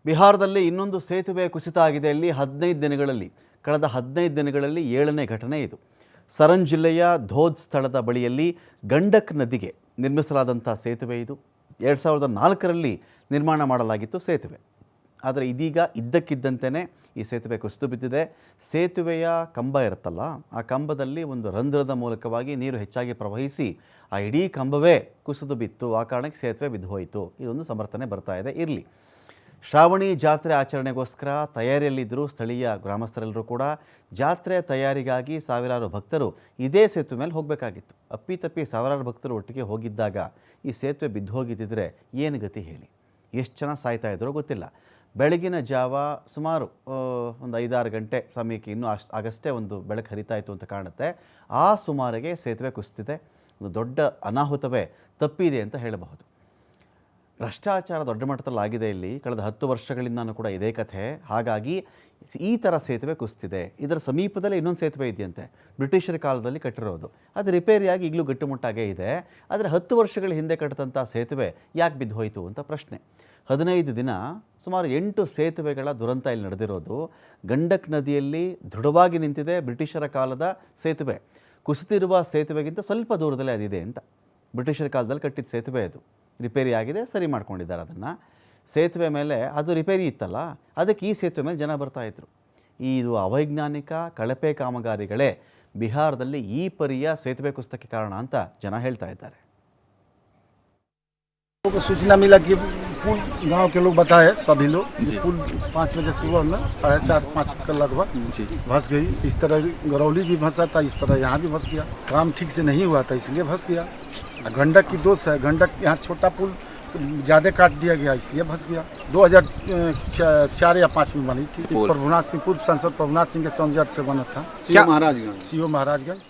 ಬಿಹಾರದಲ್ಲಿ ಇನ್ನೊಂದು ಸೇತುವೆ ಕುಸಿತ ಆಗಿದೆ. ಅಲ್ಲಿ ಕಳೆದ 15 ದಿನಗಳಲ್ಲಿ 7ನೇ ಘಟನೆ ಇದು. ಸರನ್ ಜಿಲ್ಲೆಯ ಧೋದ್ ಸ್ಥಳದ ಬಳಿಯಲ್ಲಿ ಗಂಡಕ್ ನದಿಗೆ ನಿರ್ಮಿಸಲಾದಂಥ ಸೇತುವೆ ಇದು. 2004ರಲ್ಲಿ ನಿರ್ಮಾಣ ಮಾಡಲಾಗಿತ್ತು ಸೇತುವೆ. ಆದರೆ ಇದೀಗ ಇದ್ದಕ್ಕಿದ್ದಂತೆಯೇ ಈ ಸೇತುವೆ ಕುಸಿದು ಬಿದ್ದಿದೆ. ಸೇತುವೆಯ ಕಂಬ ಇರುತ್ತಲ್ಲ, ಆ ಕಂಬದಲ್ಲಿ ಒಂದು ರಂಧ್ರದ ಮೂಲಕವಾಗಿ ನೀರು ಹೆಚ್ಚಾಗಿ ಪ್ರವಹಿಸಿ ಆ ಇಡೀ ಕಂಬವೇ ಕುಸಿದು ಬಿತ್ತು. ಆ ಕಾರಣಕ್ಕೆ ಸೇತುವೆ ಬಿದ್ದು ಹೋಯಿತು. ಇದೊಂದು ಸಮರ್ಥನೆ ಬರ್ತಾ ಇದೆ. ಇರಲಿ, ಶ್ರಾವಣಿ ಜಾತ್ರೆ ಆಚರಣೆಗೋಸ್ಕರ ತಯಾರಿಯಲ್ಲಿದ್ದರು ಸ್ಥಳೀಯ ಗ್ರಾಮಸ್ಥರೆಲ್ಲರೂ ಕೂಡ. ಜಾತ್ರೆ ತಯಾರಿಗಾಗಿ ಸಾವಿರಾರು ಭಕ್ತರು ಇದೇ ಸೇತುವೆ ಮೇಲೆ ಹೋಗಬೇಕಾಗಿತ್ತು. ಅಪ್ಪಿತಪ್ಪಿ ಸಾವಿರಾರು ಭಕ್ತರು ಒಟ್ಟಿಗೆ ಹೋಗಿದ್ದಾಗ ಈ ಸೇತುವೆ ಬಿದ್ದು ಹೋಗಿದ್ದಿದ್ರೆ ಏನು ಗತಿ ಹೇಳಿ? ಎಷ್ಟು ಜನ ಸಾಯ್ತಾ ಇದ್ರೋ ಗೊತ್ತಿಲ್ಲ. ಬೆಳಗಿನ ಜಾವ ಸುಮಾರು ಒಂದು 5-6 ಗಂಟೆ ಸಮಯಕ್ಕೆ ಇನ್ನೂ ಆಗಷ್ಟೇ ಒಂದು ಬೆಳಕು ಹರಿತಾ ಇತ್ತು ಅಂತ ಕಾಣುತ್ತೆ. ಆ ಸುಮಾರಿಗೆ ಸೇತುವೆ ಕುಸಿದಿದೆ. ಒಂದು ದೊಡ್ಡ ಅನಾಹುತವೇ ತಪ್ಪಿದೆ ಅಂತ ಹೇಳಬಹುದು. ಭ್ರಷ್ಟಾಚಾರ ದೊಡ್ಡ ಮಟ್ಟದಲ್ಲಿ ಆಗಿದೆ ಇಲ್ಲಿ. ಕಳೆದ 10 ವರ್ಷಗಳಿಂದನೂ ಕೂಡ ಇದೇ ಕಥೆ. ಹಾಗಾಗಿ ಈ ಥರ ಸೇತುವೆ ಕುಸಿದಿದೆ. ಇದರ ಸಮೀಪದಲ್ಲೇ ಇನ್ನೊಂದು ಸೇತುವೆ ಇದೆಯಂತೆ, ಬ್ರಿಟಿಷರ ಕಾಲದಲ್ಲಿ ಕಟ್ಟಿರೋದು. ಅದು ರಿಪೇರಿಯಾಗಿ ಈಗಲೂ ಗಟ್ಟುಮುಟ್ಟಾಗೇ ಇದೆ. ಆದರೆ 10 ವರ್ಷಗಳ ಹಿಂದೆ ಕಟ್ಟಿದಂಥ ಸೇತುವೆ ಯಾಕೆ ಬಿದ್ದು ಹೋಯಿತು ಅಂತ ಪ್ರಶ್ನೆ. 15 ದಿನ ಸುಮಾರು 8 ಸೇತುವೆಗಳ ದುರಂತ ಇಲ್ಲಿ ನಡೆದಿರೋದು. ಗಂಡಕ್ ನದಿಯಲ್ಲಿ ದೃಢವಾಗಿ ನಿಂತಿದೆ ಬ್ರಿಟಿಷರ ಕಾಲದ ಸೇತುವೆ. ಕುಸಿತಿರುವ ಸೇತುವೆಗಿಂತ ಸ್ವಲ್ಪ ದೂರದಲ್ಲೇ ಅದಿದೆ ಅಂತ. ಬ್ರಿಟಿಷರ ಕಾಲದಲ್ಲಿ ಕಟ್ಟಿದ ಸೇತುವೆ ಅದು. ರಿಪೇರಿ ಆಗಿದೆ, ಸರಿ ಮಾಡ್ಕೊಂಡಿದ್ದಾರೆ ಅದನ್ನು. ಸೇತುವೆ ಮೇಲೆ ಅದು ರಿಪೇರಿ ಇತ್ತಲ್ಲ, ಅದಕ್ಕೆ ಈ ಸೇತುವೆ ಮೇಲೆ ಜನ ಬರ್ತಾಯಿದ್ರು. ಇದು ಅವೈಜ್ಞಾನಿಕ ಕಳಪೆ ಕಾಮಗಾರಿಗಳೇ ಬಿಹಾರದಲ್ಲಿ ಈ ಪರಿಯ ಸೇತುವೆ ಕುಸಿತಕ್ಕೆ ಕಾರಣ ಅಂತ ಜನ ಹೇಳ್ತಾ ಇದ್ದಾರೆ. सूचना मिला कि पुल गांव के लोग बताए सभी लोग पुल 5 बजे सुबह में 4:30-5 के लगभग धंस गई। इस तरह गरौली भी धंसा था, इस तरह यहाँ भी धंस गया। काम ठीक से नहीं हुआ था इसलिए धंस गया। गंडक की दोष है, गंडक यहाँ छोटा पुल ज़्यादा काट दिया गया इसलिए धंस गया। 2004 या 5 में बनी थी। प्रभुनाथ सिंह, पूर्व सांसद प्रभुनाथ सिंह के सौंजर्य से बना था। सीओ महाराजगंज।